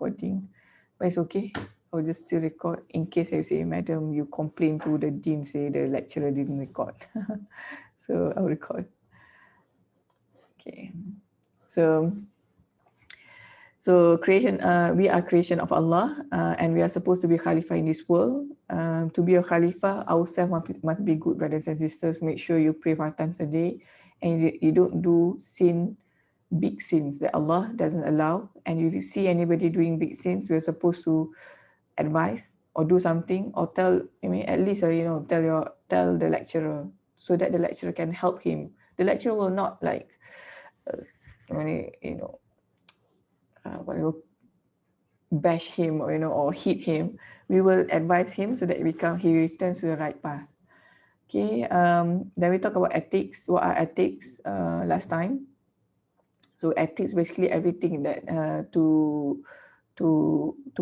recording, but it's okay. I'll just still record in case I say, Madam, you complain to the dean, say the lecturer didn't record. So I'll record. Okay. So creation, we are creation of Allah, and we are supposed to be Khalifa in this world. To be a Khalifa, ourselves must be good, brothers and sisters. Make sure you pray 5 times a day, and you don't do big sins that Allah doesn't allow. And if you see anybody doing big sins, we're supposed to advise or do something, or tell, I mean, at least tell the lecturer, so that the lecturer can help him. The lecturer will not like bash him, or or hit him. We will advise him so that he returns to the right path. Okay. Then we talk about ethics. What are ethics? Last time. So ethics basically everything that to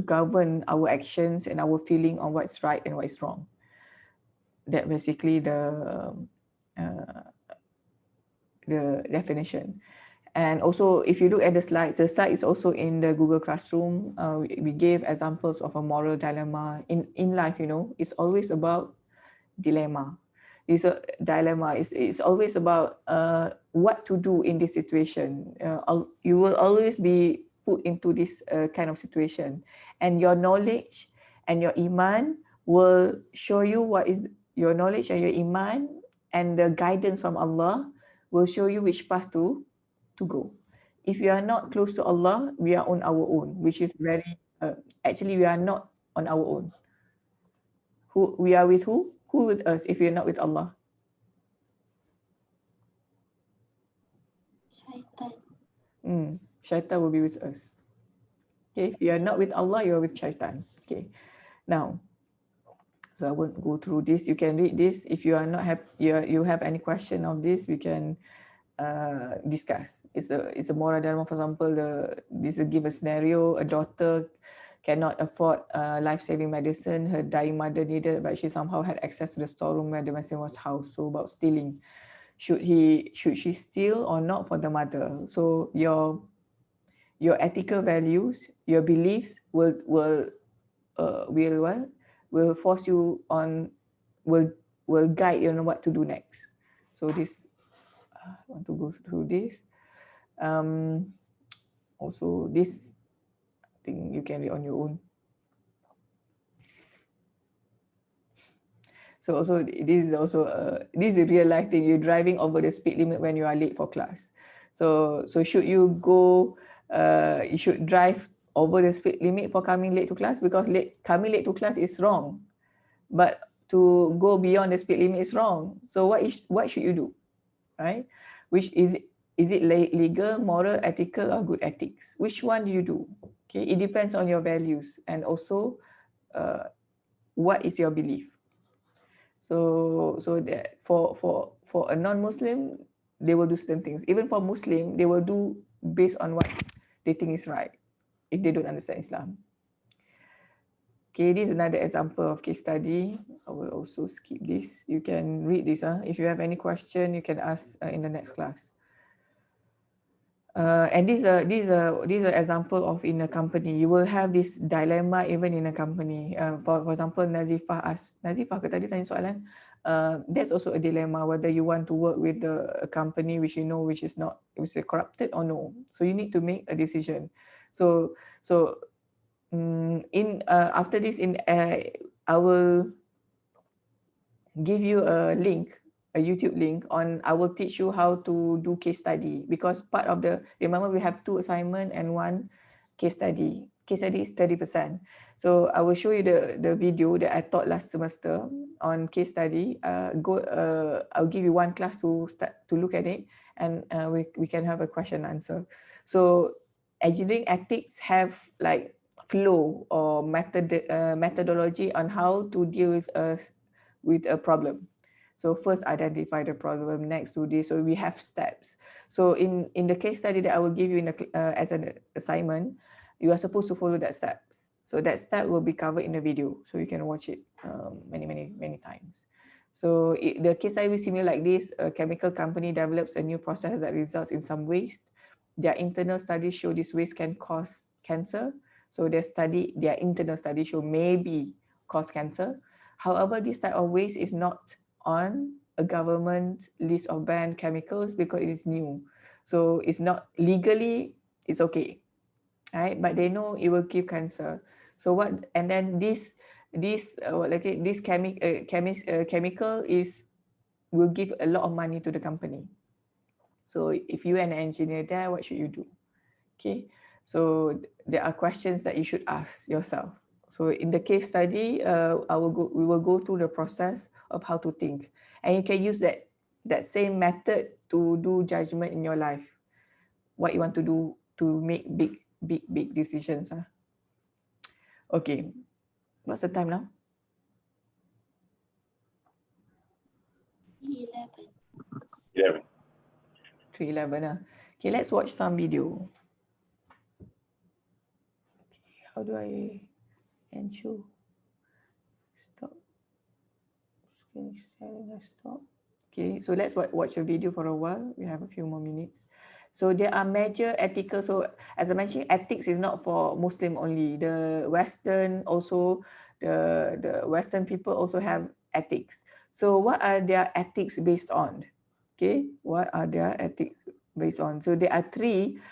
govern our actions and our feeling on what's right and what is wrong. That basically the definition. And also, if you look at the slide is also in the Google Classroom. We gave examples of a moral dilemma in life. It's always about dilemma. It's a dilemma. It's always about what to do in this situation. You will always be put into this kind of situation, and your knowledge and your iman will show you what is your knowledge, and your iman and the guidance from Allah will show you which path to go. If you are not close to Allah, we are on our own, which is very actually we are not on our own. We are with who? Who with us if we are not with Allah? Shaitan. Shaitan will be with us. Okay, if you are not with Allah, you are with shaitan. Okay, now, so I won't go through this. You can read this. If you are not you have any question of this, we can discuss. It's a moral dilemma. For example, this will give a scenario: a daughter cannot afford life-saving medicine. Her dying mother needed, but she somehow had access to the storeroom where the medicine was housed. So about stealing, should she steal or not for the mother? So your ethical values, your beliefs will force you on, will guide you on what to do next. So this, I want to go through this. Also this, I think you can read on your own. So also this is a real life thing. You're driving over the speed limit when you are late for class. So should you go? You should drive over the speed limit for coming late to class, because coming late to class is wrong, but to go beyond the speed limit is wrong. So what should you do, right? Which is it legal, moral, ethical, or good ethics? Which one do you do? Okay, it depends on your values, and also what is your belief. So that for a non-Muslim, they will do certain things. Even for Muslim, they will do based on what they think is right, if they don't understand Islam. Okay, this is another example of case study. I will also skip this. You can read this. If you have any question, you can ask in the next class. And these are example of in a company. You will have this dilemma even in a company. For example, Nazifah ke tadi tanya soalan. That's also a dilemma, whether you want to work with a company which which is corrupted or no. So you need to make a decision. So after this, I will give you a link, a YouTube link on. I will teach you how to do case study, because part of remember we have 2 assignment and 1 case study. Case study is 30%. So I will show you the video that I taught last semester on case study. I'll give you 1 class to start to look at it, and we can have a question and answer. So engineering ethics have like flow or methodology on how to deal with a problem. So first identify the problem, next do this. So we have steps. So in the case study that I will give you as an assignment, you are supposed to follow that steps. So that step will be covered in the video, so you can watch it many times. So the case study will similar like this. A chemical company develops a new process that results in some waste. Their internal studies show this waste can cause cancer. So their internal study show maybe cause cancer. However, this type of waste is not on a government list of banned chemicals because it is new. So it's not legally, it's okay, right? But they know it will give cancer. So what? And then this chemical will give a lot of money to the company. So if you are an engineer there, what should you do? Okay, so there are questions that you should ask yourself. So in the case study, we will go through the process of how to think, and you can use that same method to do judgment in your life. What you want to do to make big decisions. Okay, what's the time now? 11. 3:11. Okay, let's watch some video. Okay, how do I end show? Stop. Screen sharing has stopped. Okay, so let's watch the video for a while. We have a few more minutes. So there are major ethical. So as I mentioned, ethics is not for Muslim only. The Western also, the Western people also have ethics. So what are their ethics based on? Okay, what are their ethics based on? So there are three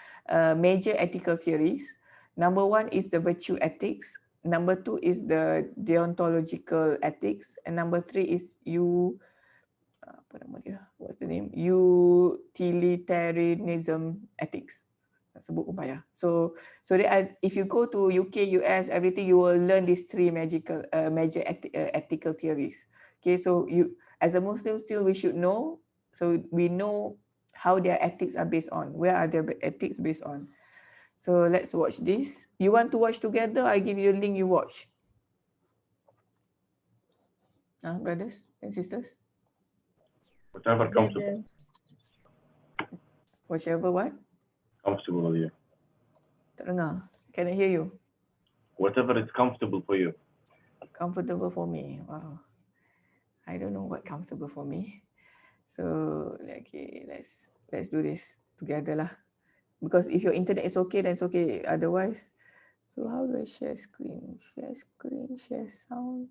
major ethical theories. Number one is the virtue ethics. Number two is the deontological ethics, and number three is what's the name? Utilitarianism ethics. Sebut pun payah. So if you go to UK, US, everything, you will learn these three major ethical theories. Okay, so you as a Muslim still we should know. So we know how their ethics are based on. Where are their ethics based on? So let's watch this. You want to watch together? I give you a link. You watch. Brothers and sisters. Whatever comfortable. Whichever what? Comfortable with you. Tak dengar. Can I hear you? Whatever is comfortable for you. Comfortable for me. Wow. I don't know what comfortable for me. So okay, let's do this together lah. Because if your internet is okay, then it's okay. Otherwise, so how do I share screen? Share screen, share sound.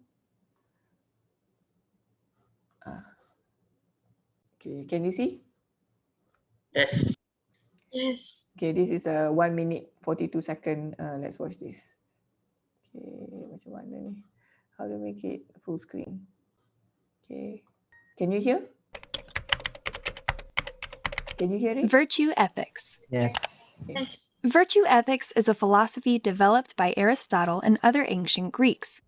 Okay, can you see? Yes. Yes. Okay, this is a 1 minute 42 second. Let's watch this. Okay, macam mana ni? How to make it full screen? Okay, can you hear? Can you hear it? Virtue ethics. Yes. Yes. Virtue ethics is a philosophy developed by Aristotle and other ancient Greeks.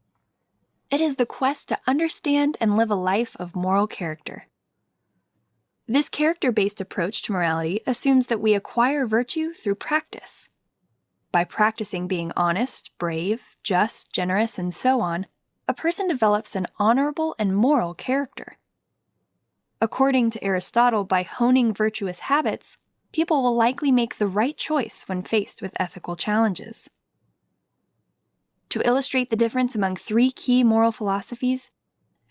It is the quest to understand and live a life of moral character. This character-based approach to morality assumes that we acquire virtue through practice. By practicing being honest, brave, just, generous, and so on, a person develops an honorable and moral character. According to Aristotle, by honing virtuous habits, people will likely make the right choice when faced with ethical challenges. To illustrate the difference among three key moral philosophies,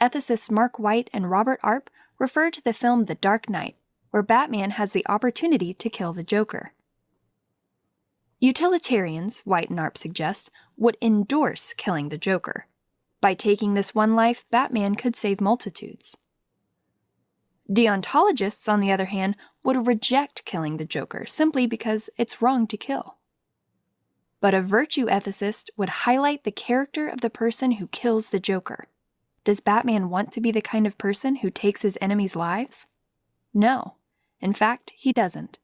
ethicists Mark White and Robert Arp refer to the film The Dark Knight, where Batman has the opportunity to kill the Joker. Utilitarians, White and Arp suggest, would endorse killing the Joker. By taking this one life, Batman could save multitudes. Deontologists, on the other hand, would reject killing the Joker simply because it's wrong to kill. But a virtue ethicist would highlight the character of the person who kills the Joker. Does Batman want to be the kind of person who takes his enemies' lives? No. In fact, he doesn't.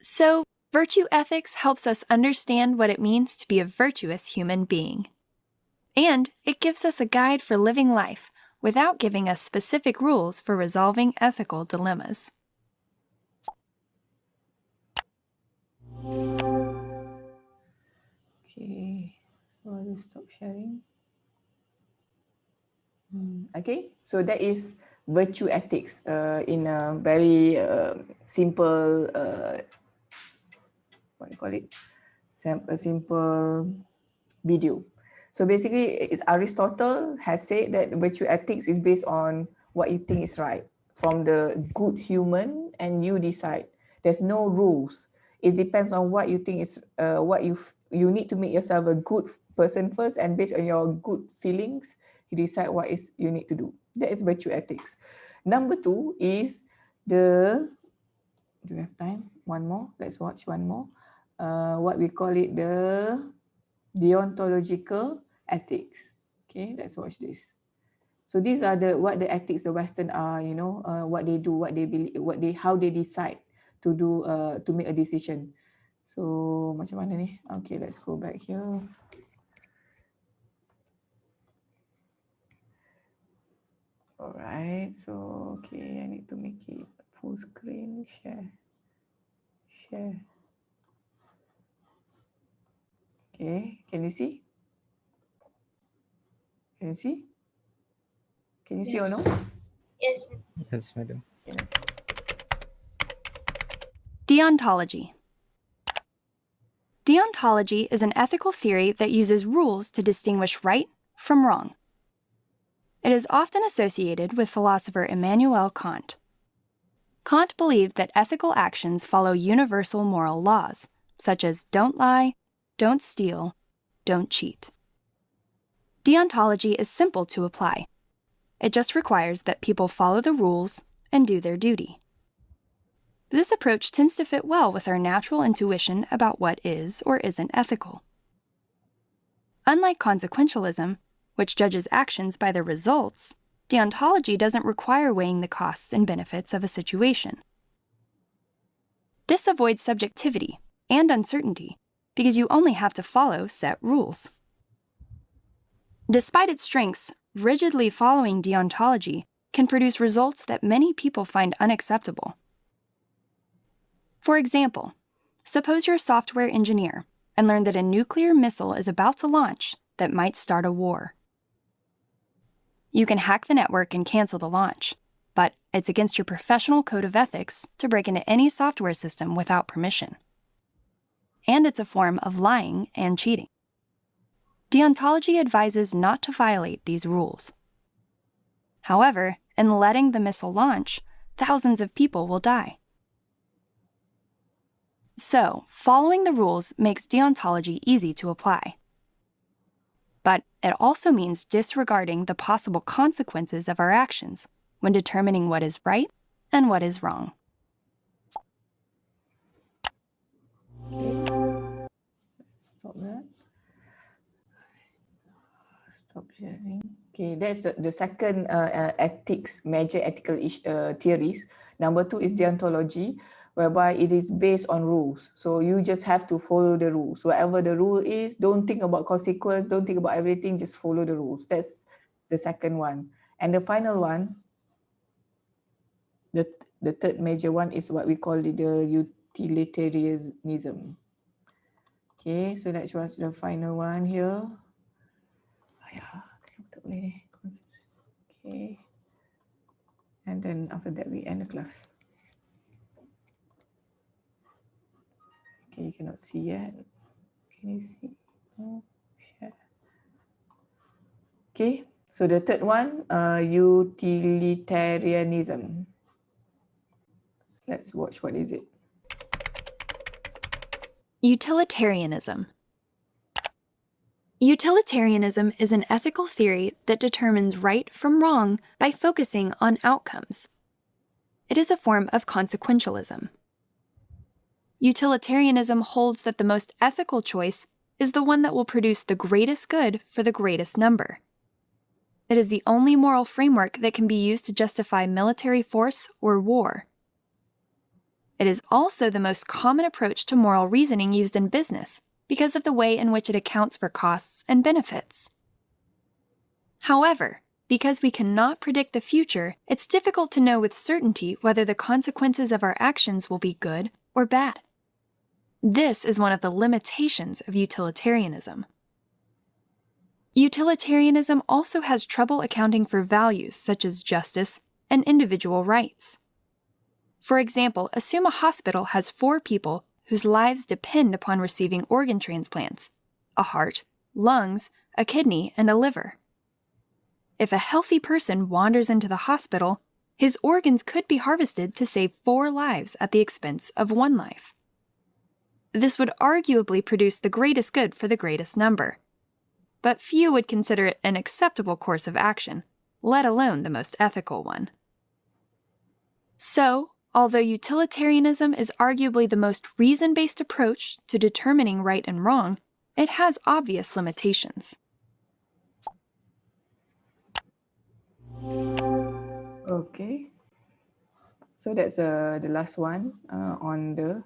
So, virtue ethics helps us understand what it means to be a virtuous human being. And it gives us a guide for living life without giving us specific rules for resolving ethical dilemmas. Okay, so I will stop sharing. Okay, so that is virtue ethics in a very simple, what do you call it? A simple video. So basically, it's Aristotle has said that virtue ethics is based on what you think is right from the good human, and you decide. There's no rules. It depends on what you think is you need to make yourself a good person first, and based on your good feelings, you decide what is you need to do. That is virtue ethics. Number 2 is do we have time? One more. Let's watch one more. What we call it, the deontological ethics. Okay, let's watch this. So these are what the ethics the Western are, what they do, what they believe, how they decide to do, to make a decision. So macam mana ni? Okay, let's go back here. Alright, so okay, I need to make it full screen, share. Okay, can you see? Can you see? Can you see or no? Yes. Yes, madam. Yes. Deontology. Deontology is an ethical theory that uses rules to distinguish right from wrong. It is often associated with philosopher Immanuel Kant. Kant believed that ethical actions follow universal moral laws, such as don't lie, don't steal, don't cheat. Deontology is simple to apply. It just requires that people follow the rules and do their duty. This approach tends to fit well with our natural intuition about what is or isn't ethical. Unlike consequentialism, which judges actions by their results, deontology doesn't require weighing the costs and benefits of a situation. This avoids subjectivity and uncertainty because you only have to follow set rules. Despite its strengths, rigidly following deontology can produce results that many people find unacceptable. For example, suppose you're a software engineer and learn that a nuclear missile is about to launch that might start a war. You can hack the network and cancel the launch, but it's against your professional code of ethics to break into any software system without permission. And it's a form of lying and cheating. Deontology advises not to violate these rules. However, in letting the missile launch, thousands of people will die. So, following the rules makes deontology easy to apply. But it also means disregarding the possible consequences of our actions when determining what is right and what is wrong. Stop that. Stop sharing. Okay, that's the second ethics, major ethical theories. Number 2 is deontology, whereby it is based on rules. So you just have to follow the rules. Whatever the rule is, don't think about consequence, don't think about everything, just follow the rules. That's the second one. And the final one, the third major one is what we call the utilitarianism. Okay, so that was the final one here. Okay. And then after that, we end the class. Okay, you cannot see yet. Can you see? Oh, share. Okay, so the third one, utilitarianism. Let's watch what is it. Utilitarianism. Utilitarianism is an ethical theory that determines right from wrong by focusing on outcomes. It is a form of consequentialism. Utilitarianism holds that the most ethical choice is the one that will produce the greatest good for the greatest number. It is the only moral framework that can be used to justify military force or war. It is also the most common approach to moral reasoning used in business because of the way in which it accounts for costs and benefits. However, because we cannot predict the future, it's difficult to know with certainty whether the consequences of our actions will be good or bad. This is one of the limitations of utilitarianism. Utilitarianism also has trouble accounting for values such as justice and individual rights. For example, assume a hospital has 4 people whose lives depend upon receiving organ transplants: a heart, lungs, a kidney, and a liver. If a healthy person wanders into the hospital, his organs could be harvested to save 4 lives at the expense of 1 life. This would arguably produce the greatest good for the greatest number. But few would consider it an acceptable course of action, let alone the most ethical one. So, although utilitarianism is arguably the most reason-based approach to determining right and wrong, it has obvious limitations. Okay. So that's the last one on the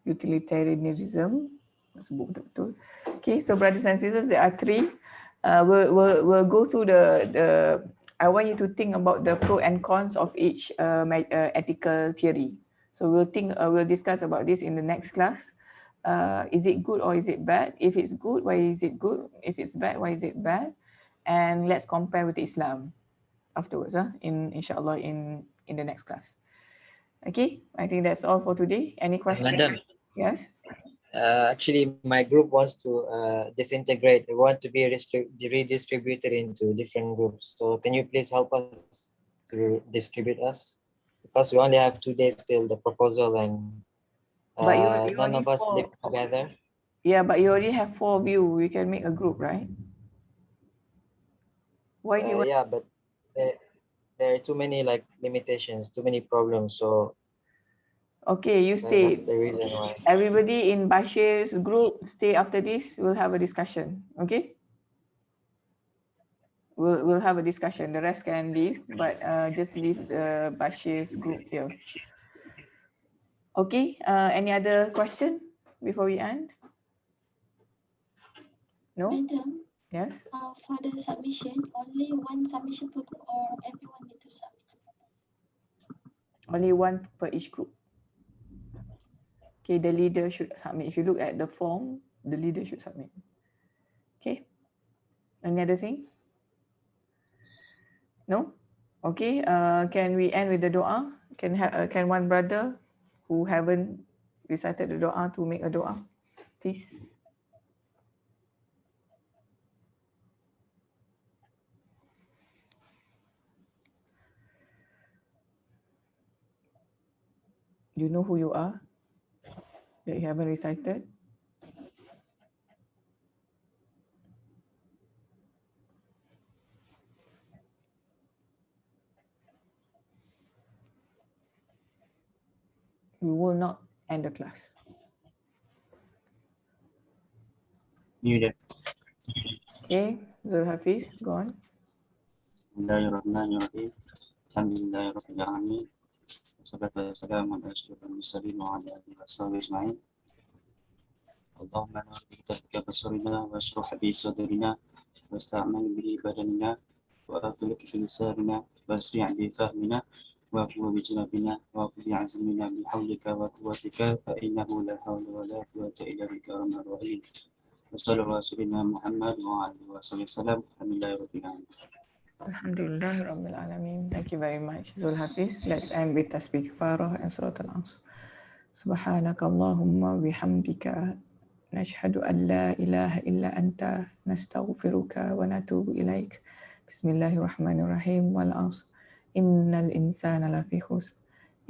utilitarianism. Sebut betul-betul. Okay, so brothers and sisters, there are three. We'll go through the. I want you to think about the pro and cons of each ethical theory. So we'll discuss about this in the next class. Is it good or is it bad? If it's good, why is it good? If it's bad, why is it bad? And let's compare with Islam afterwards, inshallah in the next class. Okay, I think that's all for today. Any questions? Madam, Yes. actually, my group wants to disintegrate. They want to be redistributed into different groups. So can you please help us to distribute us? Because we only have 2 days till the proposal, and But you none only of us live four. together. Yeah, but you already have 4 of you. We can make a group, right? Why do you want? Yeah, but there are too many limitations, too many problems. So Okay, you that's stay. the reason why. Everybody in Bashir's group stay after this. We'll have a discussion. Okay. We'll have a discussion. The rest can leave, but just leave the Bashir's group here. Okay. Any other question before we end? No. Madam, Yes. for the submission, only one submission per group or everyone need to submit? Only one per each group. Okay, the leader should submit. If you look at the form, the leader should submit. Okay. Any other thing? No? Okay. Can we end with the doa? Can one brother who haven't recited the doa to make a doa, please? You know who you are that you haven't recited? We will not end the class. Muted. Okay, Zul Hafiz, go on. Bismillahirrahmanirrahim. Alhamdulillahirabbil alamin. Wassalatu wassalamu ala asyrafil mursalin wa ala alihi washabihi ajma'in. Allahumma nawwir bikitabika basurina wa shrah bi sadrina wasta'mal bihi badanina wa aghfir bi lisanina wasri' bi fahmina wa qwa bi janabina wa qudi azmina bi hawlika wa quwwatika fa innahu la hawla wa la quwwata illa bika ya arhamar rahim. Wassallallahu ala sayyidina Muhammad wa alihi wasallam. Alhamdulillahirabbil alamin. Alhamdulillahirabbil alamin. Thank you very much, Zul Hafiz. Let's end with tasbih kifarah and surat al-Asr. Subhanakallahumma bihamdika nashhadu an la ilaha illa anta nastaghfiruka wa natubu ilaik. Bismillahirrahmanirrahim. Wal 'asr. Innal insana lafi khusr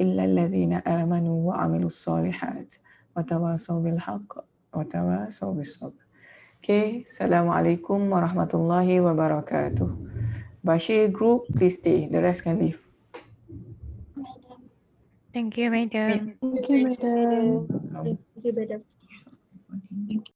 illa alladhina amanu wa 'amilus solihat wa tawasaw bil haqq wa tawasaw bis sabr. Okay, Assalamualaikum warahmatullahi wabarakatuh. Bashir group, please stay. The rest can leave. Madam. Thank you, madam. Thank you, madam. Welcome. Thank you, madam. Thank you.